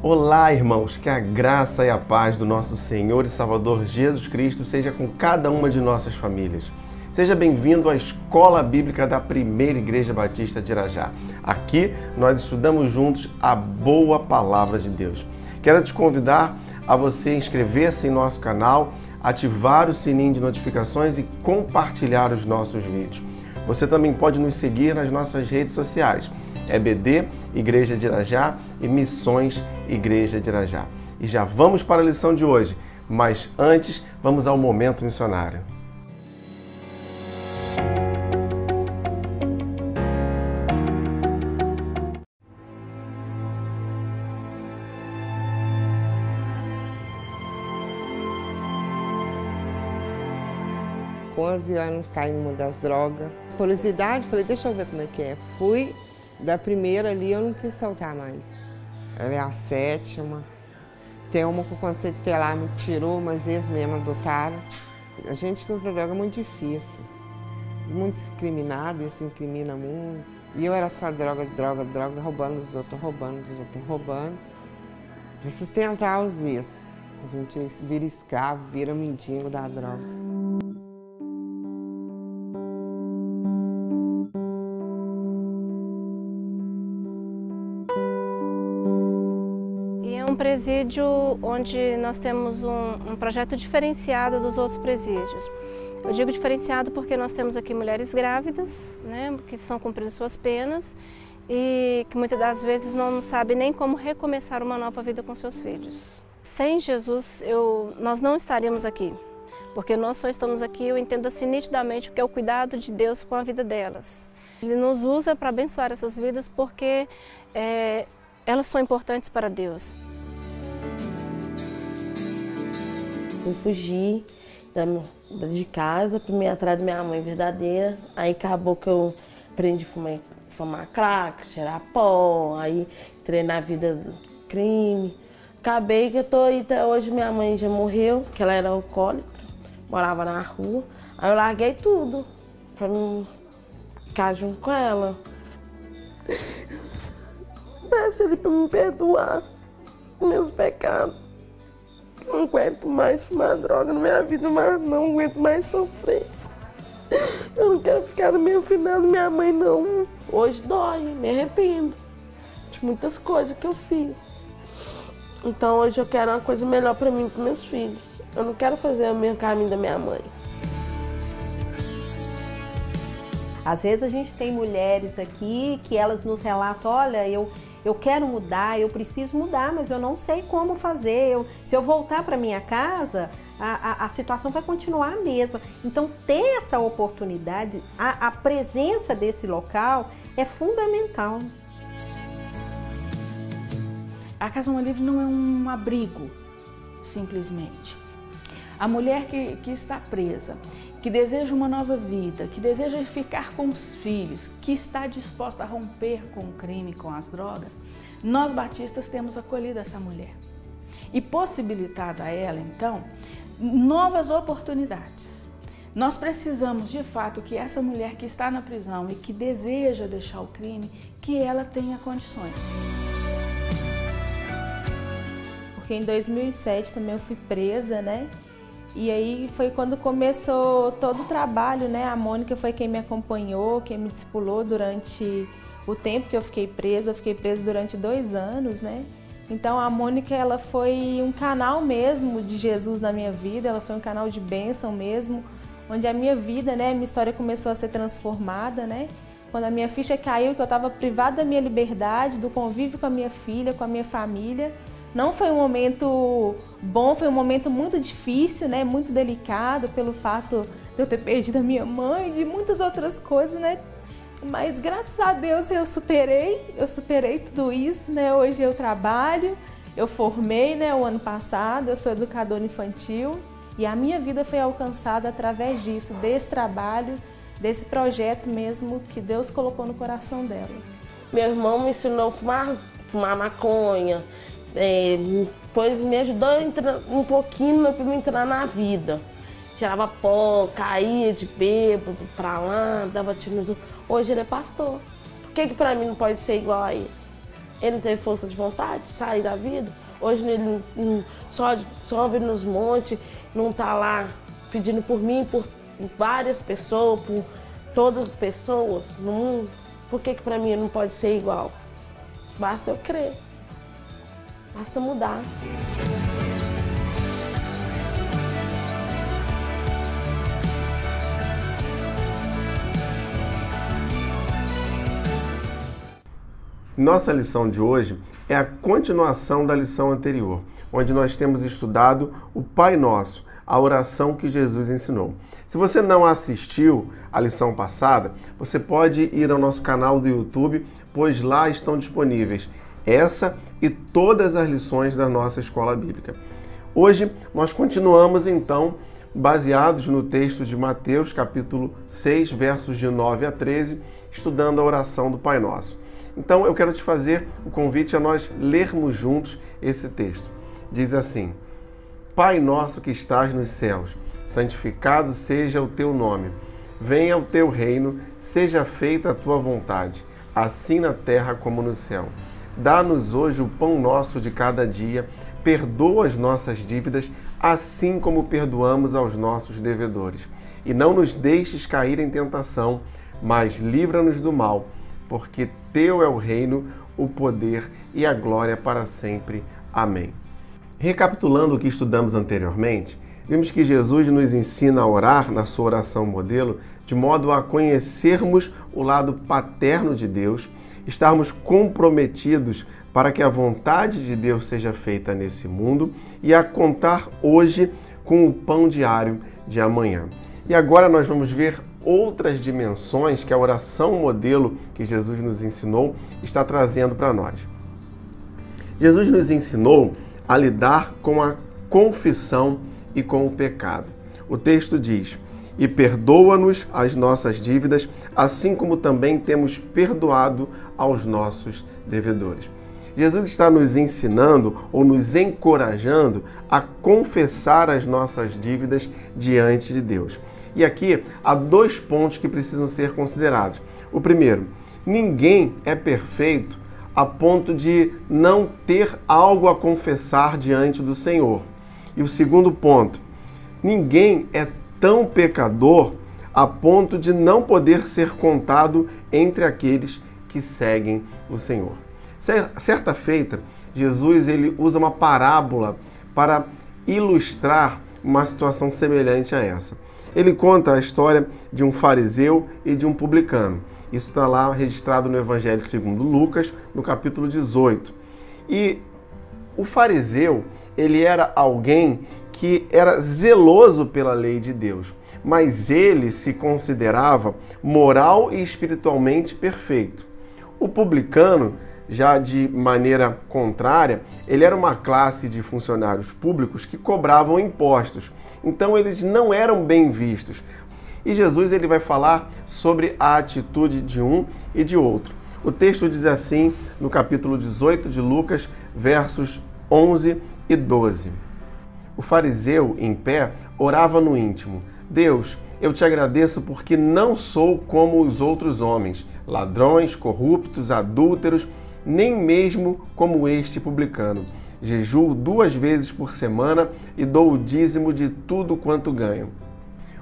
Olá, irmãos, que a graça e a paz do nosso Senhor e Salvador Jesus Cristo seja com cada uma de nossas famílias. Seja bem-vindo à Escola Bíblica da Primeira Igreja Batista de Irajá. Aqui nós estudamos juntos a boa palavra de Deus. Quero te convidar a você inscrever-se em nosso canal, ativar o sininho de notificações e compartilhar os nossos vídeos. Você também pode nos seguir nas nossas redes sociais, EBD, Igreja de Irajá e Missões Igreja de Irajá. E já vamos para a lição de hoje, mas antes vamos ao momento missionário. Com 11 anos caí numa das drogas. Curiosidade, falei, deixa eu ver como é que é. Fui, da primeira ali eu não quis soltar mais. Ela é a 7ª. Tem uma que o Conselho Tutelar me tirou, mas eles mesmo adotaram. A gente que usa droga é muito difícil. Muito discriminado, eles se incriminam muito. E eu era só droga, roubando dos outros, roubando. Pra sustentar os vícios. A gente vira escravo, vira mendigo da droga. É um presídio onde nós temos um projeto diferenciado dos outros presídios. Eu digo diferenciado porque nós temos aqui mulheres grávidas, né, que estão cumprindo suas penas e que muitas das vezes não sabem nem como recomeçar uma nova vida com seus filhos. Sem Jesus, nós não estaríamos aqui, porque nós só estamos aqui, eu entendo assim nitidamente, que é o cuidado de Deus com a vida delas. Ele nos usa para abençoar essas vidas porque elas são importantes para Deus. Eu fugi de casa para me atrás da minha mãe verdadeira. Aí acabou que eu aprendi a fumar crack, cheirar pó, aí entrei na vida do crime. Acabei que eu tô aí até hoje, minha mãe já morreu, que ela era alcoólatra, morava na rua. Aí eu larguei tudo para não ficar junto com ela. Peço ele para me perdoar meus pecados. Não aguento mais fumar droga na minha vida, mas não aguento mais sofrer. Eu não quero ficar no mesmo final da minha mãe, não. Hoje dói, me arrependo de muitas coisas que eu fiz. Então hoje eu quero uma coisa melhor para mim e para meus filhos. Eu não quero fazer o mesmo caminho da minha mãe. Às vezes a gente tem mulheres aqui que elas nos relatam, olha, eu quero mudar, eu preciso mudar, mas eu não sei como fazer. Se eu voltar para minha casa, a situação vai continuar a mesma. Então, ter essa oportunidade, a presença desse local é fundamental. A Casa Amor Livre não é um abrigo, simplesmente. A mulher que está presa, que deseja uma nova vida, que deseja ficar com os filhos, que está disposta a romper com o crime, com as drogas, nós batistas temos acolhido essa mulher e possibilitado a ela, então, novas oportunidades. Nós precisamos, de fato, que essa mulher que está na prisão e que deseja deixar o crime, que ela tenha condições. Porque em 2007 também eu fui presa, né? E aí foi quando começou todo o trabalho, né? A Mônica foi quem me acompanhou, quem me discipulou durante o tempo que eu fiquei presa. Eu fiquei presa durante 2 anos, né? Então a Mônica, ela foi um canal mesmo de Jesus na minha vida, ela foi um canal de bênção mesmo, onde a minha vida, né? Minha história começou a ser transformada, né? Quando a minha ficha caiu, que eu estava privada da minha liberdade, do convívio com a minha filha, com a minha família. Não foi um momento bom, foi um momento muito difícil, né? Muito delicado pelo fato de eu ter perdido a minha mãe, de muitas outras coisas, né? Mas graças a Deus eu superei tudo isso, né? Hoje eu trabalho, eu formei, né, o ano passado, eu sou educadora infantil e a minha vida foi alcançada através disso, desse trabalho, desse projeto mesmo que Deus colocou no coração dela. Meu irmão me ensinou a fumar maconha. Depois me ajudou a entrar um pouquinho para me entrar na vida. Tirava pó, caía de bêbado pra lá, dava tiro. Hoje ele é pastor. Por que para mim não pode ser igual a ele? Ele não teve força de vontade de sair da vida? Hoje ele não sobe nos montes, não está lá pedindo por mim, por várias pessoas, por todas as pessoas no mundo? Por que para mim não pode ser igual? Basta eu crer. Basta mudar. Nossa lição de hoje é a continuação da lição anterior, onde nós temos estudado o Pai Nosso, a oração que Jesus ensinou. Se você não assistiu à lição passada, você pode ir ao nosso canal do YouTube, pois lá estão disponíveis essa e todas as lições da nossa escola bíblica. Hoje nós continuamos então baseados no texto de Mateus, capítulo 6, versos de 9 a 13, estudando a oração do Pai Nosso. Então eu quero te fazer o convite a nós lermos juntos esse texto. Diz assim: Pai nosso que estás nos céus, santificado seja o teu nome. Venha o teu reino, seja feita a tua vontade, assim na terra como no céu. Dá-nos hoje o pão nosso de cada dia, perdoa as nossas dívidas, assim como perdoamos aos nossos devedores. E não nos deixes cair em tentação, mas livra-nos do mal, porque teu é o reino, o poder e a glória para sempre. Amém. Recapitulando o que estudamos anteriormente, vimos que Jesus nos ensina a orar na sua oração modelo, de modo a conhecermos o lado paterno de Deus, estarmos comprometidos para que a vontade de Deus seja feita nesse mundo e a contar hoje com o pão diário de amanhã. E agora nós vamos ver outras dimensões que a oração modelo que Jesus nos ensinou está trazendo para nós. Jesus nos ensinou a lidar com a confissão e com o pecado. O texto diz: e perdoa-nos as nossas dívidas, assim como também temos perdoado aos nossos devedores. Jesus está nos ensinando ou nos encorajando a confessar as nossas dívidas diante de Deus. E aqui há 2 pontos que precisam ser considerados. O primeiro, ninguém é perfeito a ponto de não ter algo a confessar diante do Senhor. E o segundo ponto, ninguém é tão pecador a ponto de não poder ser contado entre aqueles que seguem o Senhor. Certa feita, Jesus ele usa uma parábola para ilustrar uma situação semelhante a essa. Ele conta a história de um fariseu e de um publicano. Isso está lá registrado no Evangelho segundo Lucas, no capítulo 18. E o fariseu, ele era alguém que era zeloso pela lei de Deus, mas ele se considerava moral e espiritualmente perfeito. O publicano, já de maneira contrária, ele era uma classe de funcionários públicos que cobravam impostos. Então eles não eram bem vistos. E Jesus ele vai falar sobre a atitude de um e de outro. O texto diz assim, no capítulo 18 de Lucas, versos 11 e 12. O fariseu, em pé, orava no íntimo: Deus, eu te agradeço porque não sou como os outros homens, ladrões, corruptos, adúlteros, nem mesmo como este publicano. Jejuo 2 vezes por semana e dou o dízimo de tudo quanto ganho.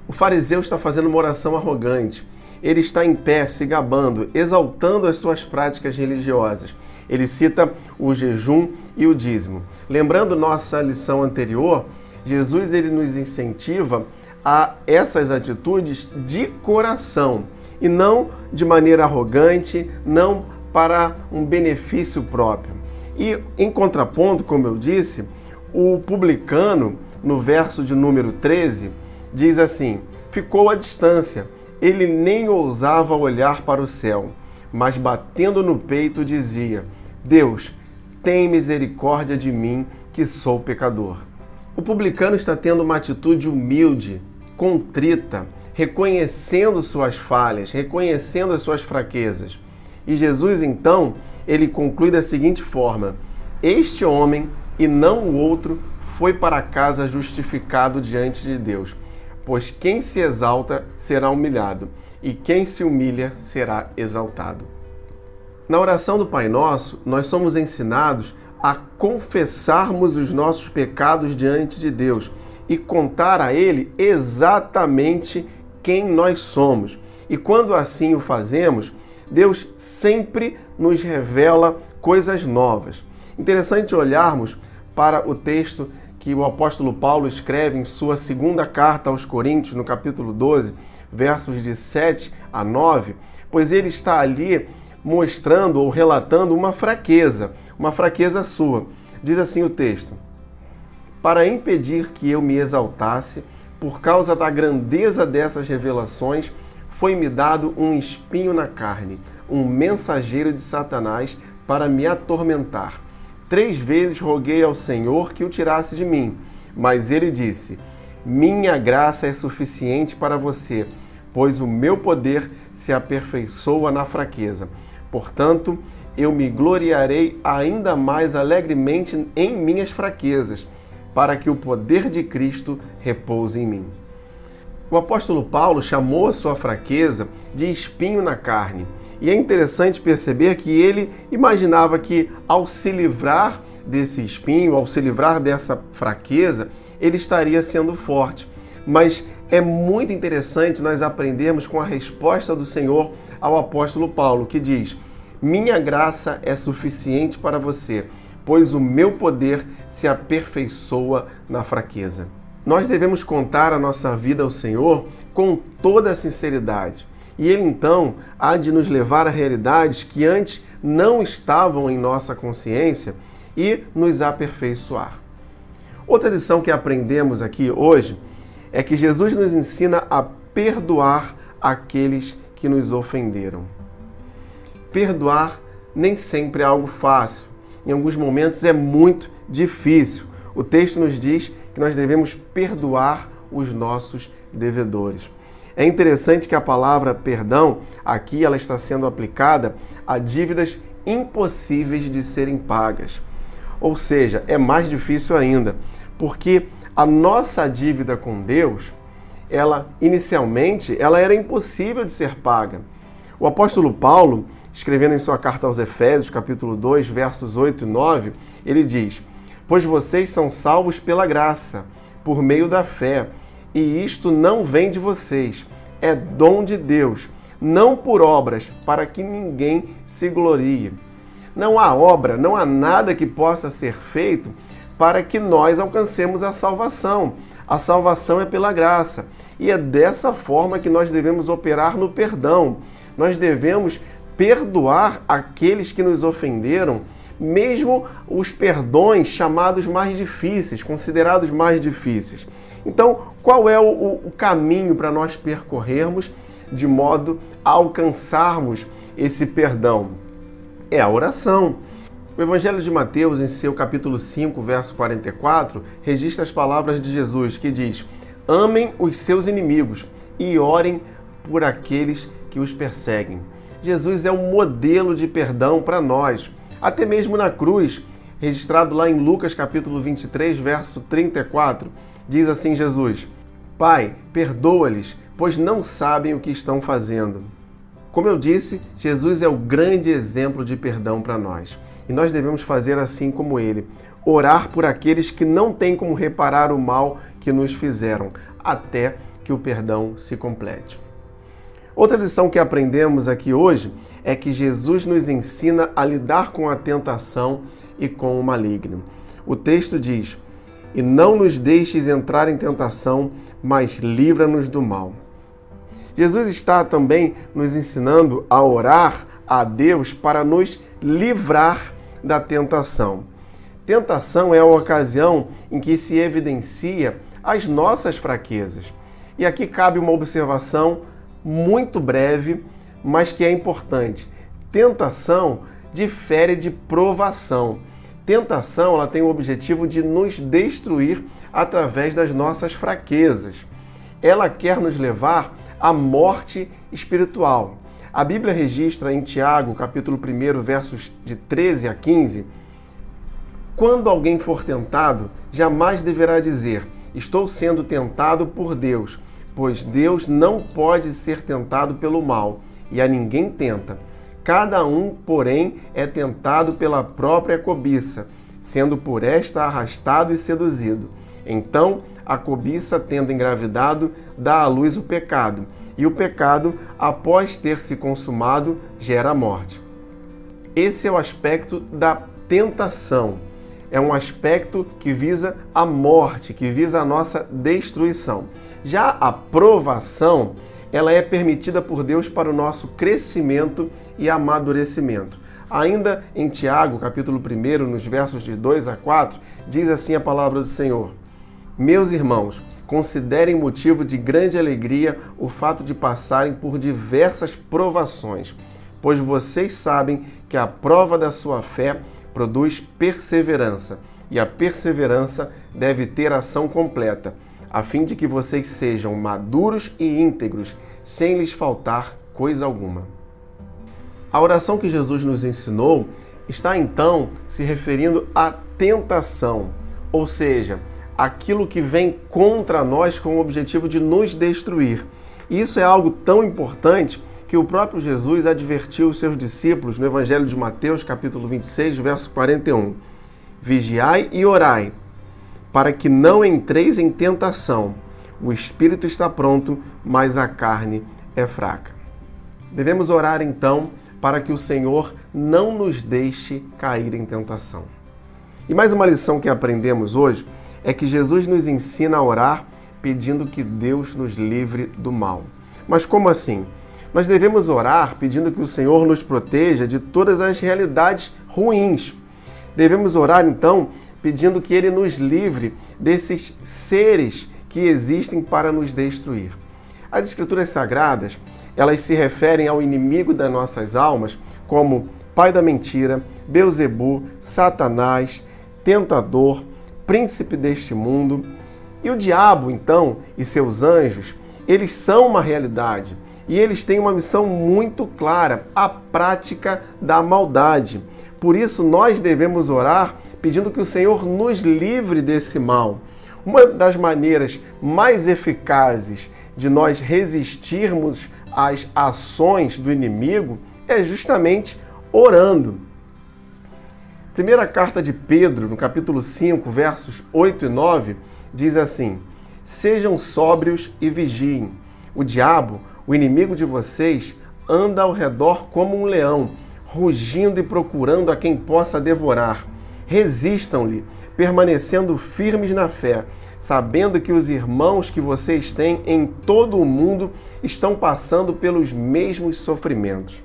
O fariseu está fazendo uma oração arrogante. Ele está em pé, se gabando, exaltando as suas práticas religiosas. Ele cita o jejum e o dízimo. Lembrando nossa lição anterior, Jesus ele nos incentiva a essas atitudes de coração e não de maneira arrogante, não para um benefício próprio. E em contraponto, como eu disse, o publicano, no verso de número 13, diz assim: ficou à distância, ele nem ousava olhar para o céu, mas batendo no peito dizia: Deus, tem misericórdia de mim, que sou pecador. O publicano está tendo uma atitude humilde, contrita, reconhecendo suas falhas, reconhecendo as suas fraquezas. E Jesus, então, ele conclui da seguinte forma: este homem, e não o outro, foi para casa justificado diante de Deus. Pois quem se exalta será humilhado, e quem se humilha será exaltado. Na oração do Pai Nosso, nós somos ensinados a confessarmos os nossos pecados diante de Deus e contar a Ele exatamente quem nós somos. E quando assim o fazemos, Deus sempre nos revela coisas novas. Interessante olharmos para o texto que o apóstolo Paulo escreve em sua segunda carta aos Coríntios, no capítulo 12, versos de 7 a 9, pois ele está ali mostrando ou relatando uma fraqueza sua. Diz assim o texto: para impedir que eu me exaltasse, por causa da grandeza dessas revelações, foi-me dado um espinho na carne, um mensageiro de Satanás para me atormentar. 3 vezes roguei ao Senhor que o tirasse de mim, mas ele disse: minha graça é suficiente para você, pois o meu poder se aperfeiçoa na fraqueza. Portanto, eu me gloriarei ainda mais alegremente em minhas fraquezas, para que o poder de Cristo repouse em mim. O apóstolo Paulo chamou a sua fraqueza de espinho na carne. E é interessante perceber que ele imaginava que, ao se livrar desse espinho, ao se livrar dessa fraqueza, ele estaria sendo forte. Mas é muito interessante nós aprendermos com a resposta do Senhor ao apóstolo Paulo, que diz: minha graça é suficiente para você, pois o meu poder se aperfeiçoa na fraqueza. Nós devemos contar a nossa vida ao Senhor com toda a sinceridade. E Ele então há de nos levar a realidades que antes não estavam em nossa consciência e nos aperfeiçoar. Outra lição que aprendemos aqui hoje é que Jesus nos ensina a perdoar aqueles que nos ofenderam. Perdoar nem sempre é algo fácil. Em alguns momentos é muito difícil. O texto nos diz que nós devemos perdoar os nossos devedores. É interessante que a palavra perdão, aqui ela está sendo aplicada a dívidas impossíveis de serem pagas. Ou seja, é mais difícil ainda, porque a nossa dívida com Deus, inicialmente, ela era impossível de ser paga. O apóstolo Paulo, escrevendo em sua carta aos Efésios, capítulo 2, versos 8 e 9, ele diz: pois vocês são salvos pela graça, por meio da fé, e isto não vem de vocês, é dom de Deus, não por obras, para que ninguém se glorie. Não há obra, não há nada que possa ser feito para que nós alcancemos a salvação. A salvação é pela graça, e é dessa forma que nós devemos operar no perdão. Nós devemos perdoar aqueles que nos ofenderam, mesmo os perdões chamados mais difíceis, considerados mais difíceis. Então, qual é o caminho para nós percorrermos de modo a alcançarmos esse perdão? É a oração. O Evangelho de Mateus, em seu capítulo 5, verso 44, registra as palavras de Jesus, que diz: amem os seus inimigos e orem por aqueles que os perseguem. Jesus é um modelo de perdão para nós. Até mesmo na cruz, registrado lá em Lucas capítulo 23, verso 34, diz assim Jesus: Pai, perdoa-lhes, pois não sabem o que estão fazendo. Como eu disse, Jesus é o grande exemplo de perdão para nós. E nós devemos fazer assim como ele, orar por aqueles que não têm como reparar o mal que nos fizeram, até que o perdão se complete. Outra lição que aprendemos aqui hoje é que Jesus nos ensina a lidar com a tentação e com o maligno. O texto diz: e não nos deixes entrar em tentação, mas livra-nos do mal. Jesus está também nos ensinando a orar a Deus para nos livrar da tentação. Tentação é a ocasião em que se evidencia as nossas fraquezas. E aqui cabe uma observação muito breve, mas que é importante. Tentação difere de provação. Tentação, ela tem o objetivo de nos destruir através das nossas fraquezas. Ela quer nos levar à morte espiritual. A Bíblia registra em Tiago, capítulo 1, versos de 13 a 15, quando alguém for tentado, jamais deverá dizer: estou sendo tentado por Deus, pois Deus não pode ser tentado pelo mal, e a ninguém tenta. Cada um, porém, é tentado pela própria cobiça, sendo por esta arrastado e seduzido. Então, a cobiça, tendo engravidado, dá à luz o pecado, e o pecado, após ter se consumado, gera a morte. Esse é o aspecto da tentação. É um aspecto que visa a morte, que visa a nossa destruição. Já a provação, ela é permitida por Deus para o nosso crescimento e amadurecimento. Ainda em Tiago, capítulo 1, nos versos de 2 a 4, diz assim a palavra do Senhor: Meus irmãos, considerem motivo de grande alegria o fato de passarem por diversas provações, pois vocês sabem que a prova da sua fé produz perseverança, e a perseverança deve ter ação completa, a fim de que vocês sejam maduros e íntegros, sem lhes faltar coisa alguma. A oração que Jesus nos ensinou está então se referindo à tentação, ou seja, aquilo que vem contra nós com o objetivo de nos destruir. Isso é algo tão importante que o próprio Jesus advertiu os seus discípulos no Evangelho de Mateus, capítulo 26, verso 41. Vigiai e orai, para que não entreis em tentação. O espírito está pronto, mas a carne é fraca. Devemos orar então para que o Senhor não nos deixe cair em tentação. E mais uma lição que aprendemos hoje é que Jesus nos ensina a orar pedindo que Deus nos livre do mal. Mas como assim? Nós devemos orar pedindo que o Senhor nos proteja de todas as realidades ruins. Devemos orar então pedindo que Ele nos livre desses seres que existem para nos destruir. As Escrituras Sagradas, elas se referem ao inimigo das nossas almas como pai da mentira, Beelzebu, Satanás, tentador, príncipe deste mundo. E o diabo, então, e seus anjos, eles são uma realidade e eles têm uma missão muito clara, a prática da maldade. Por isso, nós devemos orar pedindo que o Senhor nos livre desse mal. Uma das maneiras mais eficazes de nós resistirmos às ações do inimigo é justamente orando. Primeira carta de Pedro, no capítulo 5, versos 8 e 9, diz assim: Sejam sóbrios e vigiem. O diabo, o inimigo de vocês, anda ao redor como um leão, rugindo e procurando a quem possa devorar. Resistam-lhe, permanecendo firmes na fé, sabendo que os irmãos que vocês têm em todo o mundo estão passando pelos mesmos sofrimentos.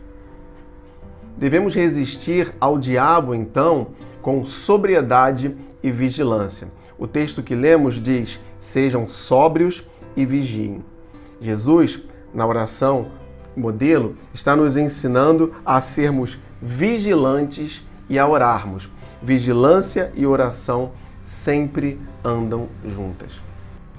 Devemos resistir ao diabo, então, com sobriedade e vigilância. O texto que lemos diz: sejam sóbrios e vigiem. Jesus, na oração modelo, está nos ensinando a sermos vigilantes e a orarmos. Vigilância e oração sempre andam juntas.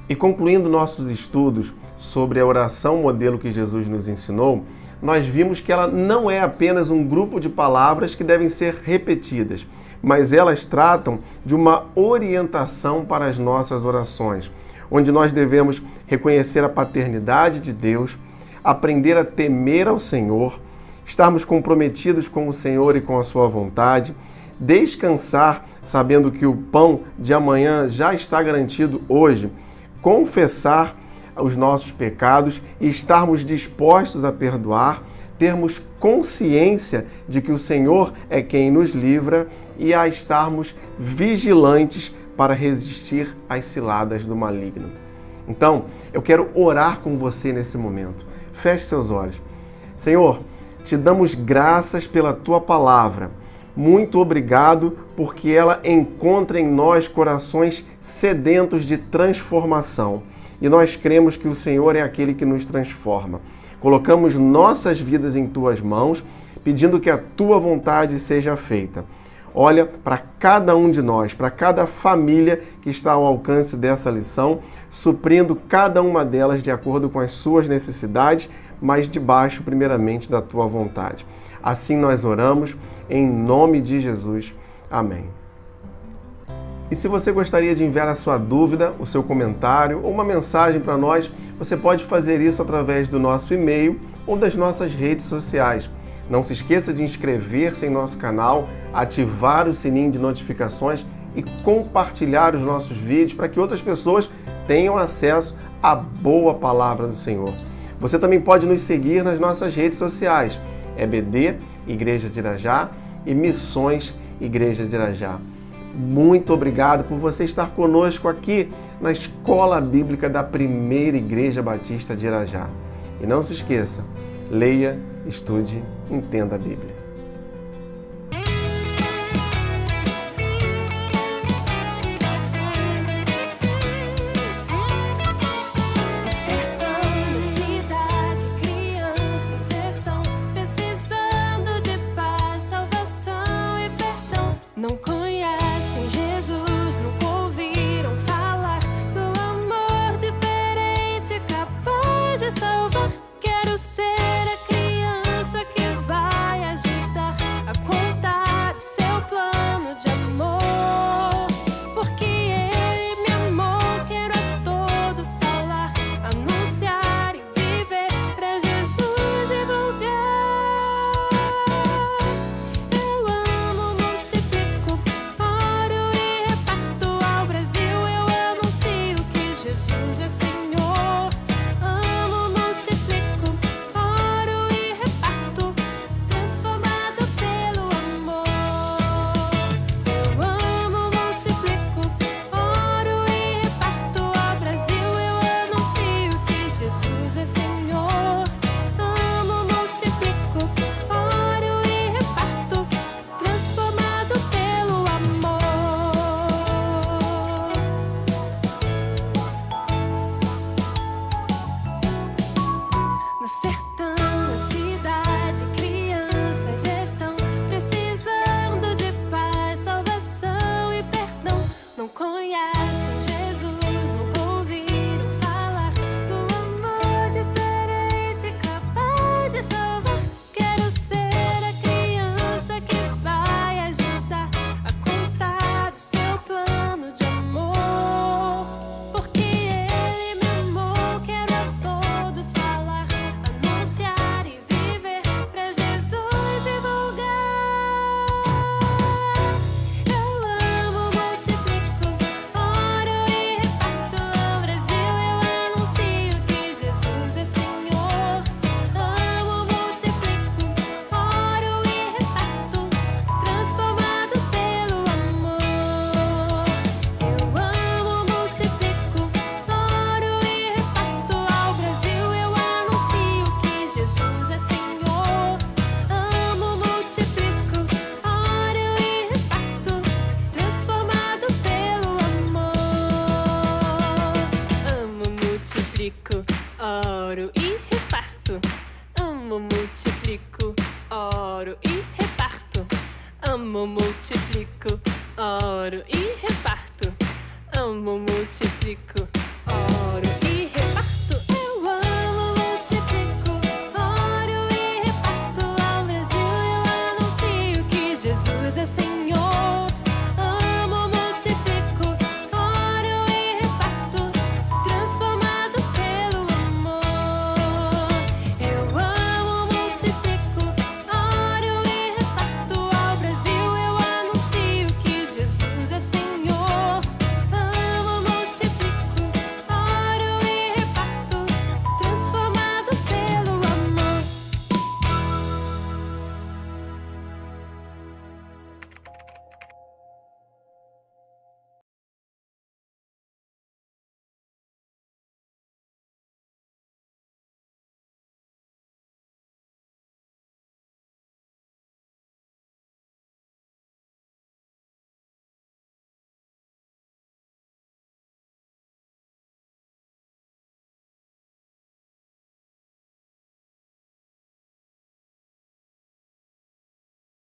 E concluindo nossos estudos sobre a oração modelo que Jesus nos ensinou, nós vimos que ela não é apenas um grupo de palavras que devem ser repetidas, mas elas tratam de uma orientação para as nossas orações, onde nós devemos reconhecer a paternidade de Deus, aprender a temer ao Senhor, estarmos comprometidos com o Senhor e com a sua vontade, descansar sabendo que o pão de amanhã já está garantido hoje, confessar os nossos pecados e estarmos dispostos a perdoar, termos consciência de que o Senhor é quem nos livra e a estarmos vigilantes para resistir às ciladas do maligno. Então, eu quero orar com você nesse momento. Feche seus olhos. Senhor, te damos graças pela tua palavra. Muito obrigado porque ela encontra em nós corações sedentos de transformação. E nós cremos que o Senhor é aquele que nos transforma. Colocamos nossas vidas em tuas mãos, pedindo que a tua vontade seja feita. Olha para cada um de nós, para cada família que está ao alcance dessa lição, suprindo cada uma delas de acordo com as suas necessidades, mas debaixo, primeiramente, da tua vontade. Assim nós oramos, em nome de Jesus. Amém. E se você gostaria de enviar a sua dúvida, o seu comentário ou uma mensagem para nós, você pode fazer isso através do nosso e-mail ou das nossas redes sociais. Não se esqueça de inscrever-se em nosso canal, ativar o sininho de notificações e compartilhar os nossos vídeos para que outras pessoas tenham acesso à boa palavra do Senhor. Você também pode nos seguir nas nossas redes sociais, EBD, Igreja de Irajá, e Missões Igreja de Irajá. Muito obrigado por você estar conosco aqui na Escola Bíblica da Primeira Igreja Batista de Irajá. E não se esqueça, leia, estude, entenda a Bíblia. Não conhecem Jesus, nunca ouviram falar do amor diferente, capaz de salvar. Quero ser a criança que vai ajudar a contar o seu plano de amor. Porque Ele me amou, quero a todos falar, anunciar e viver pra Jesus divulgar. Eu amo, multiplico, oro e reparto ao Brasil. Eu anuncio que Jesus é Senhor. Amo, multiplico, oro e reparto, transformado pelo amor. Eu amo, multiplico, oro e reparto ao Brasil. Eu anuncio que Jesus é Senhor. Amo, multiplico, oro e reparto, transformado pelo amor. No sertão, na cidade, crianças estão precisando de paz, salvação e perdão. Não conhecem Jesus, nunca ouviram falar do amor diferente, capaz de salvar. Quero ser a criança que vai ajudar a contar o seu plano de amor. Porque Ele me amou, quero a todos falar, anunciar e viver pra Jesus divulgar. Eu amo, multiplico, oro e reparto ao Brasil. Eu anuncio que Jesus é Senhor. Amo, multiplico, oro e reparto, transformado pelo amor. Eu amo, multiplico, oro e reparto ao Brasil. Eu anuncio que Jesus é Senhor. Amo, multiplico, oro e reparto, transformado pelo amor. Amo, multiplico, oro e reparto. Amo, multiplico, oro e reparto. Amo, multiplico, oro e reparto. Amo, multiplico, oro